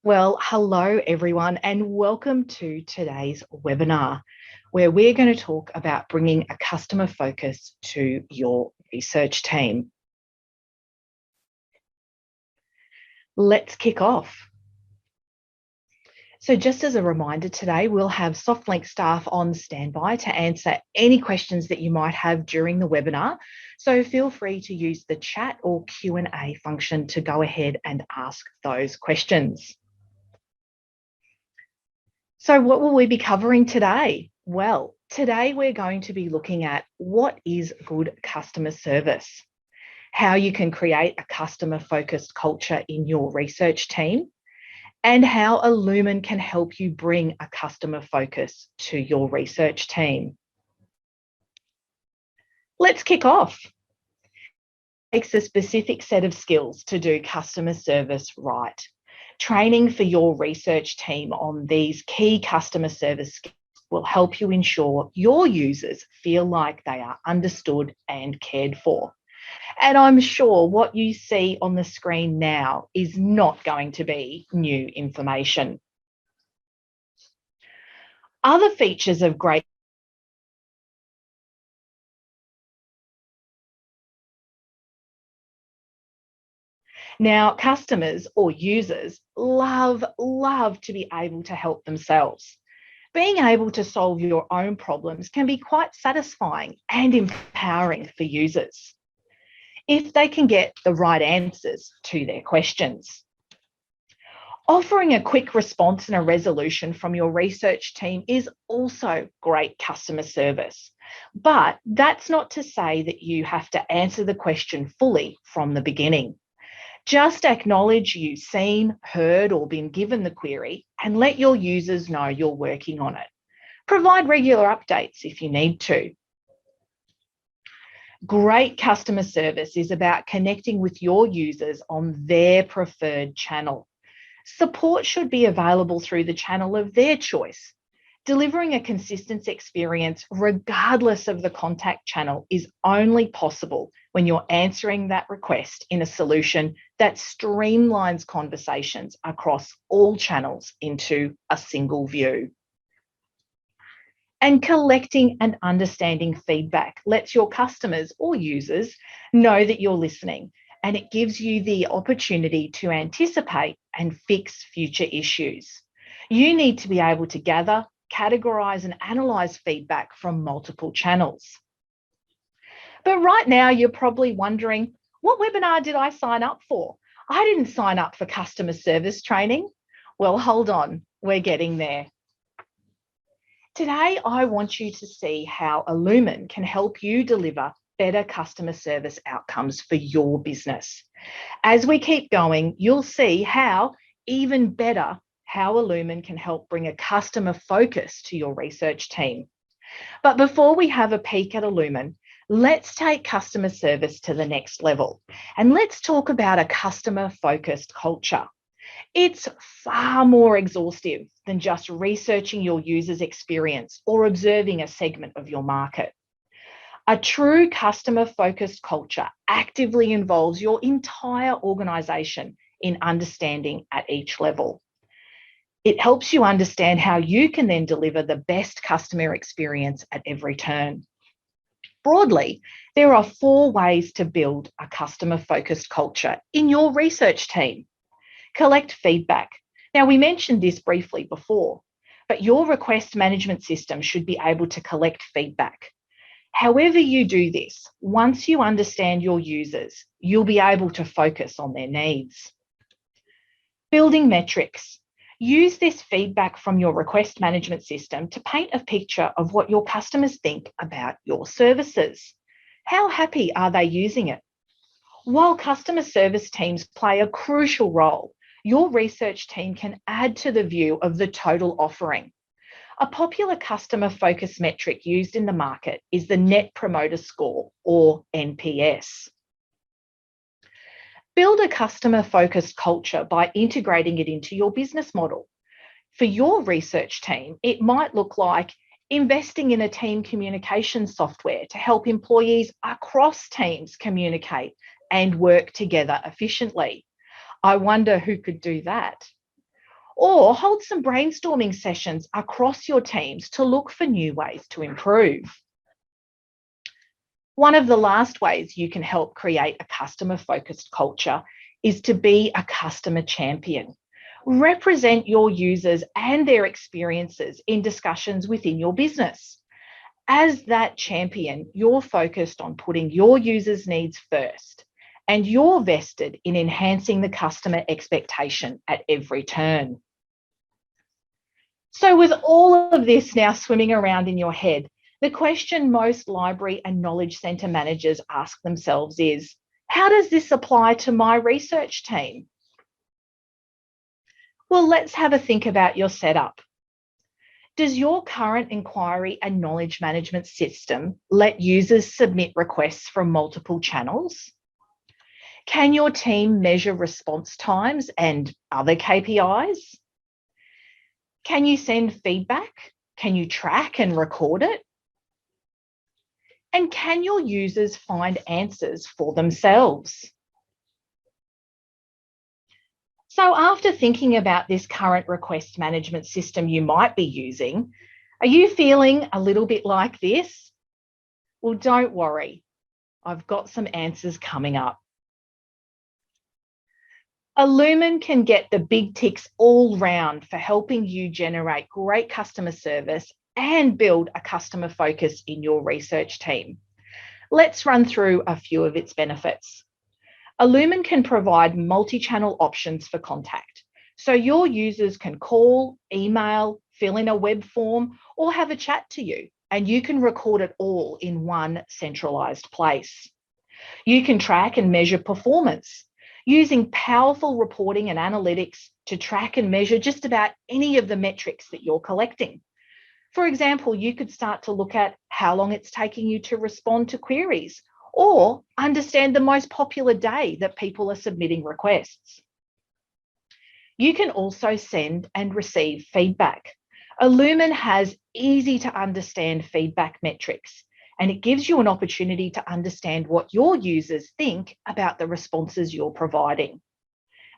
Well, hello everyone, and welcome to today's webinar, where we're going to talk about bringing a customer focus to your research team. Let's kick off. So just as a reminder today, we'll have SoftLink staff on standby to answer any questions that you might have during the webinar. So feel free to use the chat or Q&A function to go ahead and ask those questions. So what will we be covering today? Well, today we're going to be looking at what is good customer service, how you can create a customer-focused culture in your research team, and how Illumin can help you bring a customer focus to your research team. Let's kick off. It takes a specific set of skills to do customer service right. Training for your research team on these key customer service skills will help you ensure your users feel like they are understood and cared for. And I'm sure what you see on the screen now is not going to be new information. Other features of great Now, customers or users love to be able to help themselves. Being able to solve your own problems can be quite satisfying and empowering for users if they can get the right answers to their questions. Offering a quick response and a resolution from your research team is also great customer service. But that's not to say that you have to answer the question fully from the beginning. Just acknowledge you've seen, heard, or been given the query and let your users know you're working on it. Provide regular updates if you need to. Great customer service is about connecting with your users on their preferred channel. Support should be available through the channel of their choice. Delivering a consistent experience, regardless of the contact channel, is only possible when you're answering that request in a solution that streamlines conversations across all channels into a single view. And collecting and understanding feedback lets your customers or users know that you're listening, and it gives you the opportunity to anticipate and fix future issues. You need to be able to gather, categorize, and analyze feedback from multiple channels. But right now, you're probably wondering, what webinar did I sign up for? I didn't sign up for customer service training. Well, hold on, we're getting there. Today, I want you to see how Illumin can help you deliver better customer service outcomes for your business. As we keep going, you'll see how Illumin can help bring a customer focus to your research team. But before we have a peek at Illumin, let's take customer service to the next level and let's talk about a customer-focused culture. It's far more exhaustive than just researching your user's experience or observing a segment of your market. A true customer-focused culture actively involves your entire organisation in understanding at each level. It helps you understand how you can then deliver the best customer experience at every turn. Broadly, there are 4 ways to build a customer-focused culture in your research team. Collect feedback. Now, we mentioned this briefly before, but your request management system should be able to collect feedback. However you do this, once you understand your users, you'll be able to focus on their needs. Building metrics. Use this feedback from your request management system to paint a picture of what your customers think about your services. How happy are they using it? While customer service teams play a crucial role, your research team can add to the view of the total offering. A popular customer focus metric used in the market is the Net Promoter Score, or NPS. Build a customer-focused culture by integrating it into your business model. For your research team, it might look like investing in a team communication software to help employees across teams communicate and work together efficiently. I wonder who could do that. or hold some brainstorming sessions across your teams to look for new ways to improve. One of the last ways you can help create a customer-focused culture is to be a customer champion. Represent your users and their experiences in discussions within your business. As that champion, you're focused on putting your users' needs first, and you're vested in enhancing the customer expectation at every turn. So with all of this now swimming around in your head, the question most library and knowledge centre managers ask themselves is, how does this apply to my research team? Well, let's have a think about your setup. Does your current inquiry and knowledge management system let users submit requests from multiple channels? Can your team measure response times and other KPIs? Can you send feedback? Can you track and record it? And can your users find answers for themselves? So after thinking about this current request management system you might be using, are you feeling a little bit like this? Well, don't worry. I've got some answers coming up. Illumin can get the big ticks all round for helping you generate great customer service and build a customer focus in your research team. Let's run through a few of its benefits. Illumin can provide multi-channel options for contact. So your users can call, email, fill in a web form, or have a chat to you, and you can record it all in one centralized place. You can track and measure performance using powerful reporting and analytics to track and measure just about any of the metrics that you're collecting. For example, you could start to look at how long it's taking you to respond to queries, or understand the most popular day that people are submitting requests. You can also send and receive feedback. Illumin has easy to understand feedback metrics, and it gives you an opportunity to understand what your users think about the responses you're providing.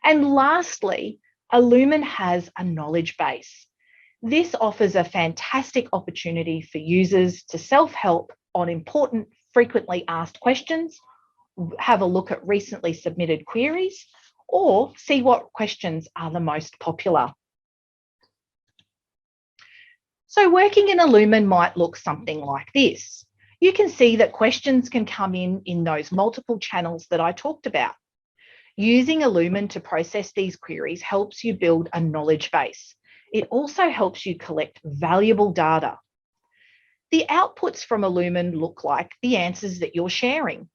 And lastly, Illumin has a knowledge base. This offers a fantastic opportunity for users to self-help on important, frequently asked questions, have a look at recently submitted queries, or see what questions are the most popular. So working in Illumin might look something like this. You can see that questions can come in those multiple channels that I talked about. Using Illumin to process these queries helps you build a knowledge base. It also helps you collect valuable data. The outputs from Illumin look like the answers that you're sharing,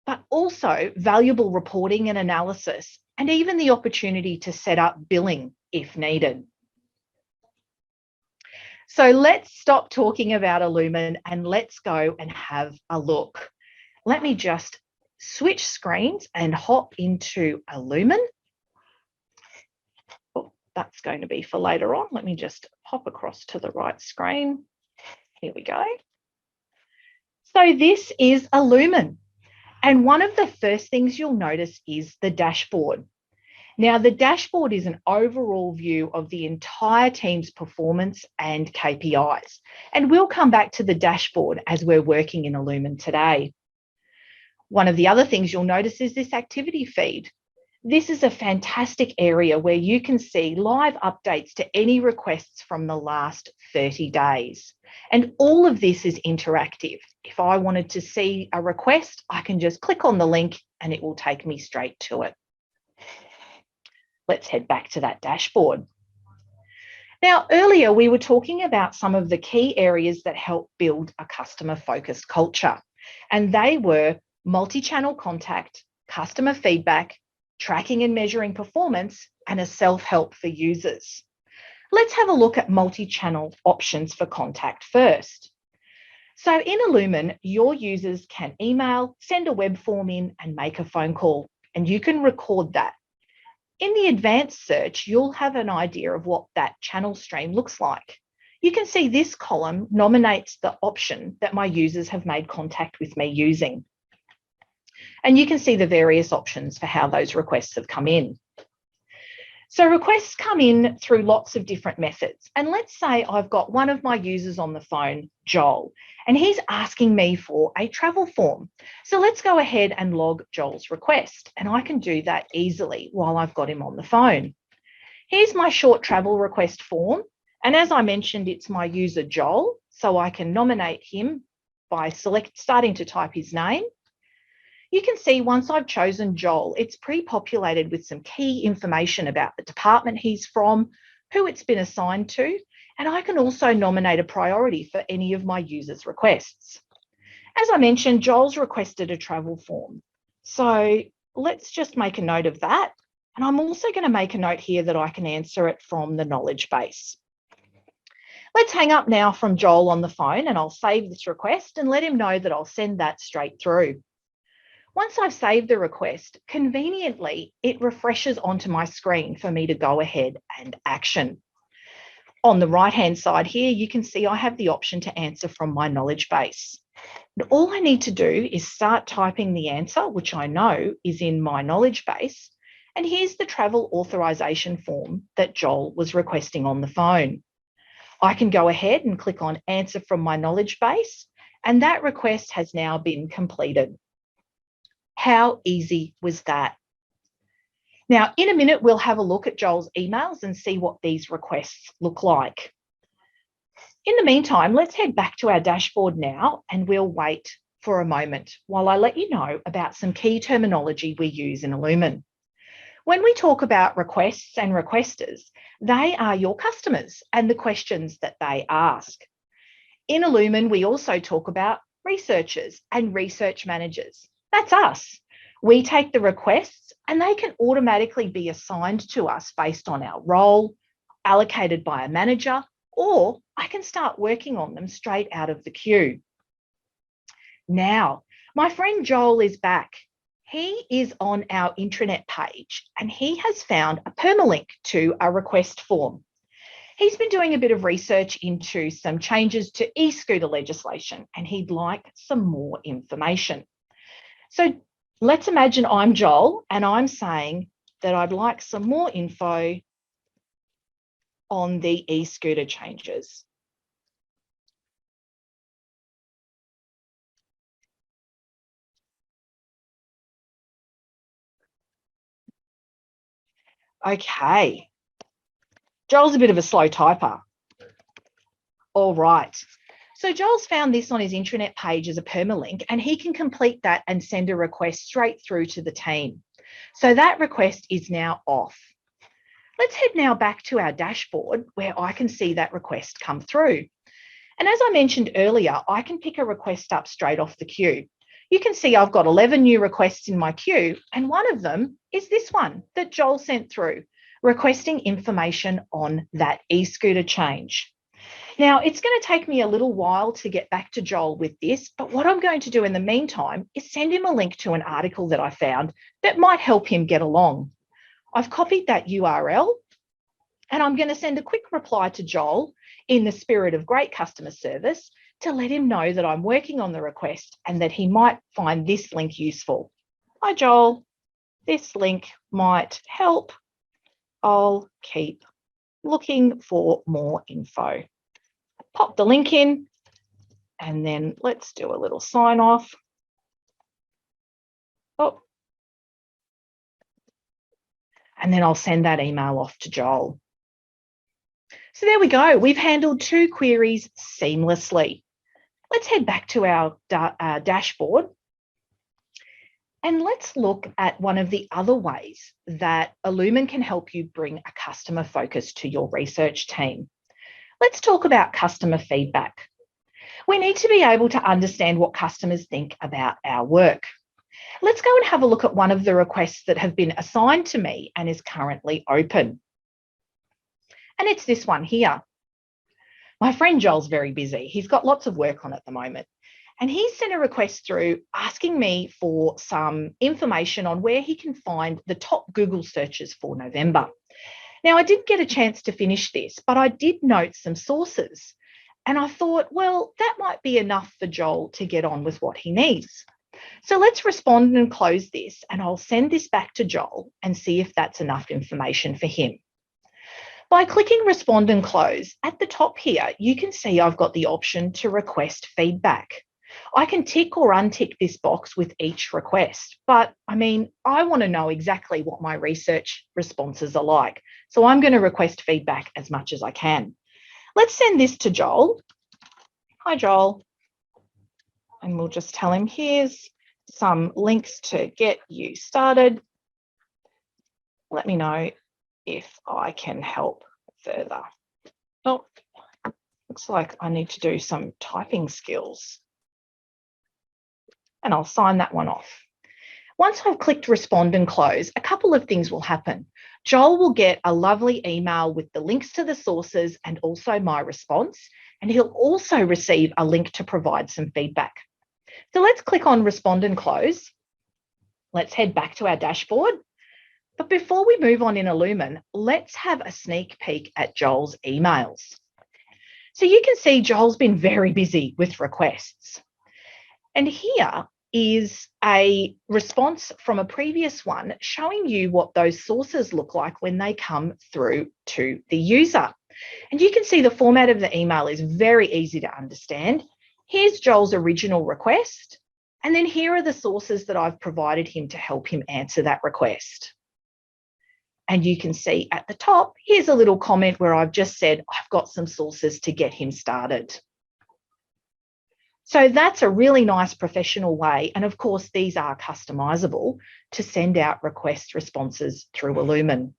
but also valuable reporting and analysis, and even the opportunity to set up billing if needed. So let's stop talking about Illumin and let's go and have a look. Let me just switch screens and hop into Illumin. Oh, that's going to be for later on. Let me just hop across to the right screen. Here we go. So this is Illumin. And one of the first things you'll notice is the dashboard. Now, the dashboard is an overall view of the entire team's performance and KPIs. And we'll come back to the dashboard as we're working in Illumin today. One of the other things you'll notice is this activity feed. This is a fantastic area where you can see live updates to any requests from the last 30 days. And all of this is interactive. If I wanted to see a request, I can just click on the link and it will take me straight to it. Let's head back to that dashboard. Now, earlier we were talking about some of the key areas that help build a customer-focused culture, and they were multi-channel contact, customer feedback, tracking and measuring performance, and a self-help for users. Let's have a look at multi-channel options for contact first. So in Illumin, your users can email, send a web form in, and make a phone call, and you can record that. In the advanced search, you'll have an idea of what that channel stream looks like. You can see this column nominates the option that my users have made contact with me using. And you can see the various options for how those requests have come in. So requests come in through lots of different methods. And let's say I've got one of my users on the phone, Joel, and he's asking me for a travel form. So let's go ahead and log Joel's request. And I can do that easily while I've got him on the phone. Here's my short travel request form. And as I mentioned, it's my user Joel. So I can nominate him by starting to type his name. You can see once I've chosen Joel, it's pre-populated with some key information about the department he's from, who it's been assigned to, and I can also nominate a priority for any of my users' requests. As I mentioned, Joel's requested a travel form. So let's just make a note of that. And I'm also going to make a note here that I can answer it from the knowledge base. Let's hang up now from Joel on the phone and I'll save this request and let him know that I'll send that straight through. Once I've saved the request, conveniently, it refreshes onto my screen for me to go ahead and action. On the right-hand side here, you can see I have the option to answer from my knowledge base. And all I need to do is start typing the answer, which I know is in my knowledge base. And here's the travel authorization form that Joel was requesting on the phone. I can go ahead and click on answer from my knowledge base, and that request has now been completed. How easy was that? Now, in a minute, we'll have a look at Joel's emails and see what these requests look like. In the meantime, let's head back to our dashboard now and we'll wait for a moment while I let you know about some key terminology we use in Illumin. When we talk about requests and requesters, they are your customers and the questions that they ask. In Illumin, we also talk about researchers and research managers. That's us. We take the requests and they can automatically be assigned to us based on our role, allocated by a manager, or I can start working on them straight out of the queue. Now, my friend Joel is back. He is on our intranet page and he has found a permalink to a request form. He's been doing a bit of research into some changes to e-scooter legislation and he'd like some more information. So let's imagine I'm Joel and I'm saying that I'd like some more info on the e-scooter changes. Okay. Joel's a bit of a slow typer. All right. So Joel's found this on his intranet page as a permalink and he can complete that and send a request straight through to the team. So that request is now off. Let's head now back to our dashboard where I can see that request come through. And as I mentioned earlier, I can pick a request up straight off the queue. You can see I've got 11 new requests in my queue, and one of them is this one that Joel sent through, requesting information on that e-scooter change. Now, it's going to take me a little while to get back to Joel with this, but what I'm going to do in the meantime is send him a link to an article that I found that might help him get along. I've copied that URL and I'm going to send a quick reply to Joel in the spirit of great customer service to let him know that I'm working on the request and that he might find this link useful. Hi, Joel. This link might help. I'll keep looking for more info. Pop the link in and then let's do a little sign off. Oh. And then I'll send that email off to Joel. So there we go. We've handled 2 queries seamlessly. Let's head back to our dashboard and let's look at one of the other ways that Illumin can help you bring a customer focus to your research team. Let's talk about customer feedback. We need to be able to understand what customers think about our work. Let's go and have a look at one of the requests that have been assigned to me and is currently open. And it's this one here. My friend Joel's very busy. He's got lots of work on at the moment. And he sent a request through asking me for some information on where he can find the top Google searches for November. Now, I did get a chance to finish this, but I did note some sources. And I thought, well, that might be enough for Joel to get on with what he needs. So let's respond and close this, and I'll send this back to Joel and see if that's enough information for him. By clicking respond and close, at the top here, you can see I've got the option to request feedback. I can tick or untick this box with each request, but I want to know exactly what my research responses are like. So I'm going to request feedback as much as I can. Let's send this to Joel. Hi, Joel. And we'll just tell him, here's some links to get you started. Let me know if I can help further. Oh, looks like I need to do some typing skills. And I'll sign that one off. Once I've clicked respond and close, a couple of things will happen. Joel will get a lovely email with the links to the sources and also my response, and he'll also receive a link to provide some feedback. So let's click on respond and close. Let's head back to our dashboard. But before we move on in Illumin, let's have a sneak peek at Joel's emails. So you can see Joel's been very busy with requests. And here is a response from a previous one showing you what those sources look like when they come through to the user. And you can see the format of the email is very easy to understand. Here's Joel's original request, and then here are the sources that I've provided him to help him answer that request. And you can see at the top, here's a little comment where I've just said, I've got some sources to get him started. So that's a really nice professional way. And of course, these are customizable to send out request responses through Illumin.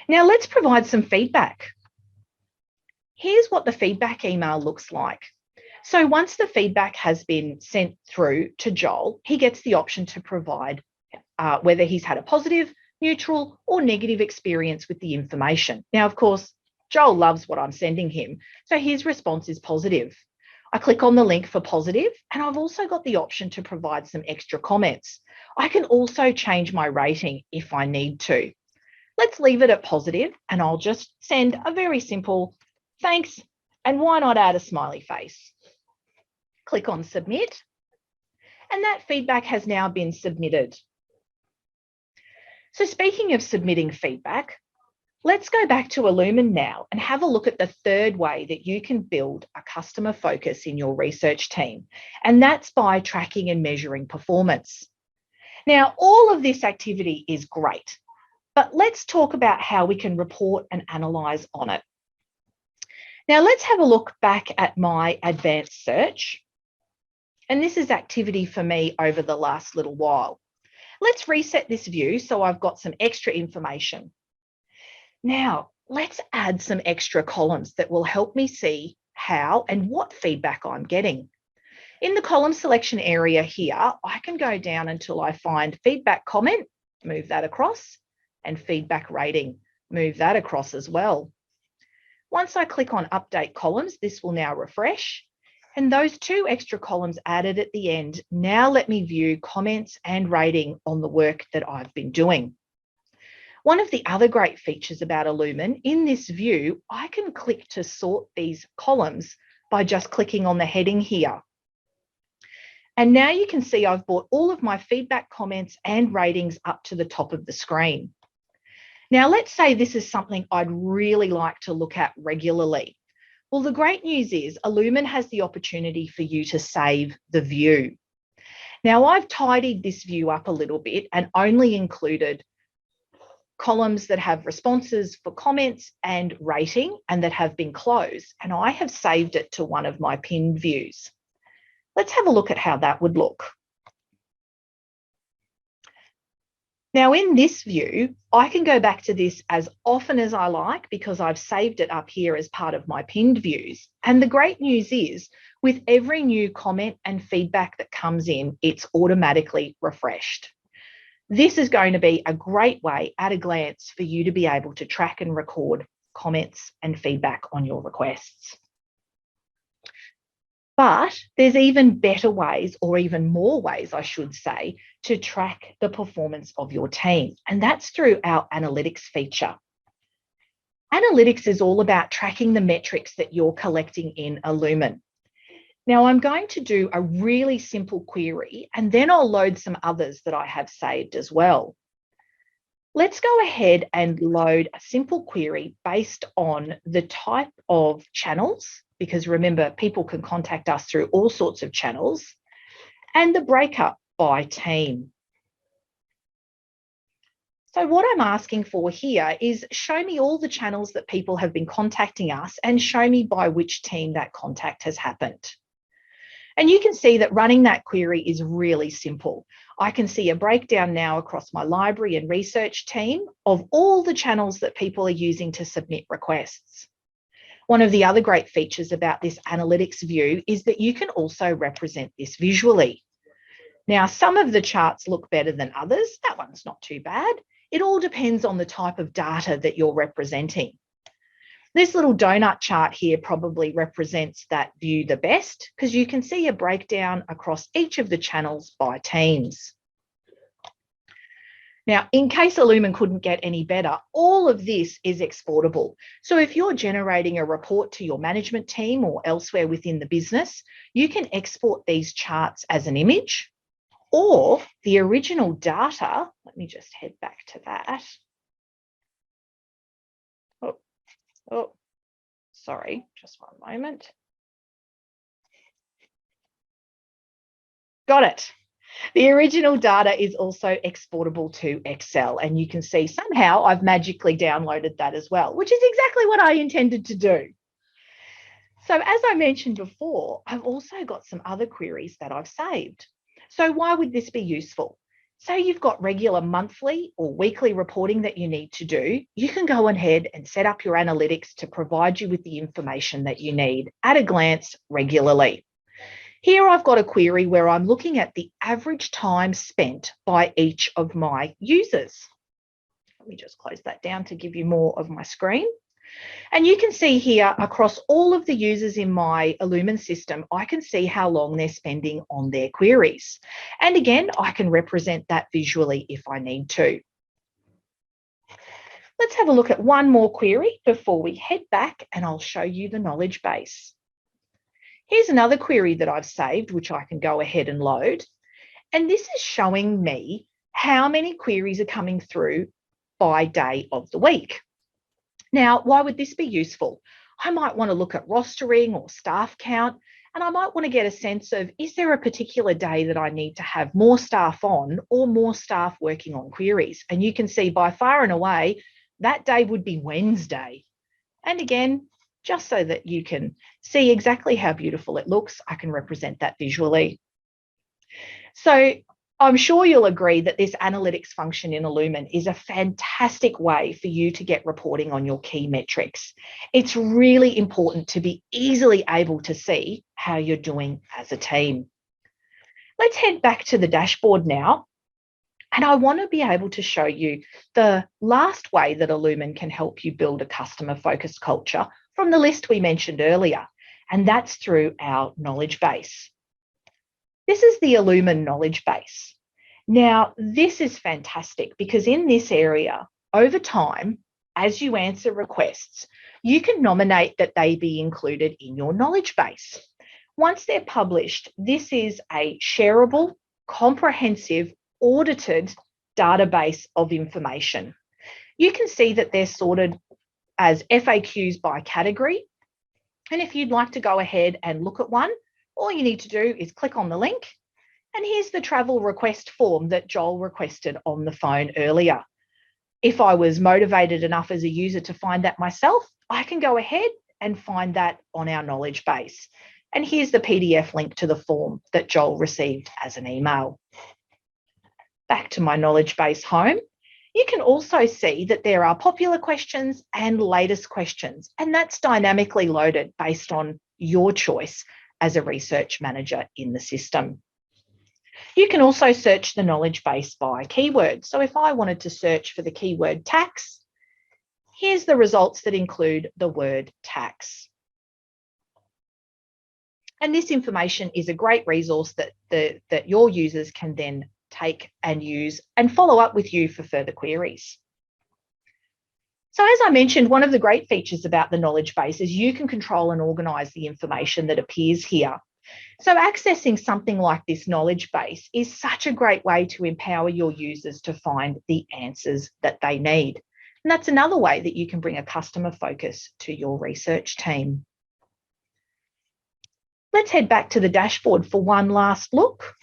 Now let's provide some feedback. Here's what the feedback email looks like. So once the feedback has been sent through to Joel, he gets the option to provide whether he's had a positive, neutral, or negative experience with the information. Now, of course, Joel loves what I'm sending him, so his response is positive. I click on the link for positive, and I've also got the option to provide some extra comments. I can also change my rating if I need to. Let's leave it at positive, and I'll just send a very simple thanks, and why not add a smiley face? Click on submit, and that feedback has now been submitted. So speaking of submitting feedback, let's go back to Illumin now and have a look at the third way that you can build a customer focus in your research team, and that's by tracking and measuring performance. Now, all of this activity is great, but let's talk about how we can report and analyse on it. Now, let's have a look back at my advanced search, and this is activity for me over the last little while. Let's reset this view so I've got some extra information. Now, let's add some extra columns that will help me see how and what feedback I'm getting. In the column selection area here, I can go down until I find feedback comment, move that across, and feedback rating, move that across as well. Once I click on update columns, this will now refresh. And those two extra columns added at the end now let me view comments and rating on the work that I've been doing. One of the other great features about Illumin, in this view, I can click to sort these columns by just clicking on the heading here. And now you can see I've brought all of my feedback, comments, and ratings up to the top of the screen. Now, let's say this is something I'd really like to look at regularly. Well, the great news is Illumin has the opportunity for you to save the view. Now, I've tidied this view up a little bit and only included columns that have responses for comments and rating and that have been closed, and I have saved it to one of my pinned views. Let's have a look at how that would look. Now, in this view, I can go back to this as often as I like because I've saved it up here as part of my pinned views. And the great news is, with every new comment and feedback that comes in, it's automatically refreshed. This is going to be a great way at a glance for you to be able to track and record comments and feedback on your requests. But there's even better ways, or even more ways, I should say, to track the performance of your team. And that's through our analytics feature. Analytics is all about tracking the metrics that you're collecting in Illumin. Now I'm going to do a really simple query, and then I'll load some others that I have saved as well. Let's go ahead and load a simple query based on the type of channels, because remember, people can contact us through all sorts of channels, and the breakup by team. So what I'm asking for here is show me all the channels that people have been contacting us and show me by which team that contact has happened. And you can see that running that query is really simple. I can see a breakdown now across my library and research team of all the channels that people are using to submit requests. One of the other great features about this analytics view is that you can also represent this visually. Now, some of the charts look better than others. That one's not too bad. It all depends on the type of data that you're representing. This little donut chart here probably represents that view the best because you can see a breakdown across each of the channels by teams. Now, in case Illumin couldn't get any better, all of this is exportable. So if you're generating a report to your management team or elsewhere within the business, you can export these charts as an image, or the original data. Let me just head back to that. Oh, sorry, just one moment. Got it. The original data is also exportable to Excel, and you can see somehow I've magically downloaded that as well, which is exactly what I intended to do. So as I mentioned before, I've also got some other queries that I've saved. So why would this be useful? Say you've got regular monthly or weekly reporting that you need to do, you can go ahead and set up your analytics to provide you with the information that you need at a glance regularly. Here I've got a query where I'm looking at the average time spent by each of my users. Let me just close that down to give you more of my screen. And you can see here across all of the users in my Illumin system, I can see how long they're spending on their queries. And again, I can represent that visually if I need to. Let's have a look at one more query before we head back, and I'll show you the knowledge base. Here's another query that I've saved, which I can go ahead and load. And this is showing me how many queries are coming through by day of the week. Now, why would this be useful? I might want to look at rostering or staff count, and I might want to get a sense of, is there a particular day that I need to have more staff on or more staff working on queries? And you can see by far and away, that day would be Wednesday. And again, just so that you can see exactly how beautiful it looks, I can represent that visually. So I'm sure you'll agree that this analytics function in Illumin is a fantastic way for you to get reporting on your key metrics. It's really important to be easily able to see how you're doing as a team. Let's head back to the dashboard now. And I want to be able to show you the last way that Illumin can help you build a customer-focused culture from the list we mentioned earlier, and that's through our knowledge base. This is the Illumin knowledge base. Now, this is fantastic because in this area, over time, as you answer requests, you can nominate that they be included in your knowledge base. Once they're published, this is a shareable, comprehensive, audited database of information. You can see that they're sorted as FAQs by category. And if you'd like to go ahead and look at one, all you need to do is click on the link. And here's the travel request form that Joel requested on the phone earlier. If I was motivated enough as a user to find that myself, I can go ahead and find that on our knowledge base. And here's the PDF link to the form that Joel received as an email. Back to my knowledge base home. You can also see that there are popular questions and latest questions, and that's dynamically loaded based on your choice as a research manager in the system. You can also search the knowledge base by keyword. So if I wanted to search for the keyword tax, here's the results that include the word tax. And this information is a great resource that your users can then take and use and follow up with you for further queries. So as I mentioned, one of the great features about the knowledge base is you can control and organise the information that appears here. So accessing something like this knowledge base is such a great way to empower your users to find the answers that they need. And that's another way that you can bring a customer focus to your research team. Let's head back to the dashboard for one last look.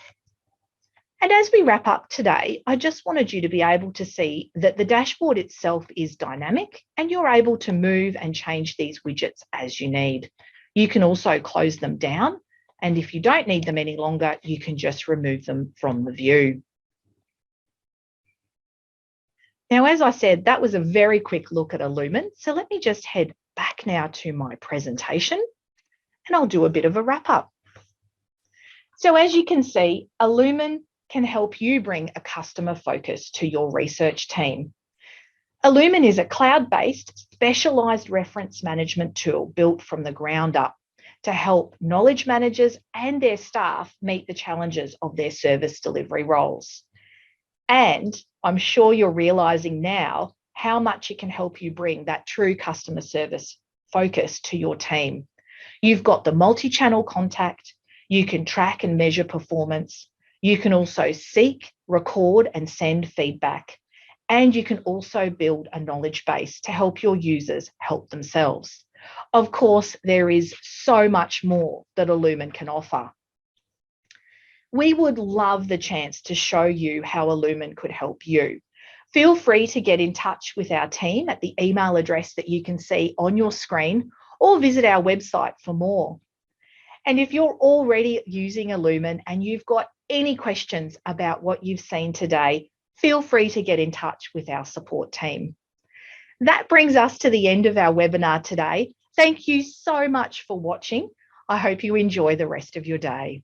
And as we wrap up today, I just wanted you to be able to see that the dashboard itself is dynamic and you're able to move and change these widgets as you need. You can also close them down, and if you don't need them any longer, you can just remove them from the view. Now, as I said, that was a very quick look at Illumin. So let me just head back now to my presentation and I'll do a bit of a wrap up. So as you can see, Illumin can help you bring a customer focus to your research team. Illumin is a cloud-based, specialised reference management tool built from the ground up to help knowledge managers and their staff meet the challenges of their service delivery roles. And I'm sure you're realising now how much it can help you bring that true customer service focus to your team. You've got the multi-channel contact, you can track and measure performance, you can also seek, record and send feedback, and you can also build a knowledge base to help your users help themselves. Of course, there is so much more that Illumin can offer. We would love the chance to show you how Illumin could help you. Feel free to get in touch with our team at the email address that you can see on your screen or visit our website for more. And if you're already using Illumin and you've got any questions about what you've seen today, feel free to get in touch with our support team. That brings us to the end of our webinar today. Thank you so much for watching. I hope you enjoy the rest of your day.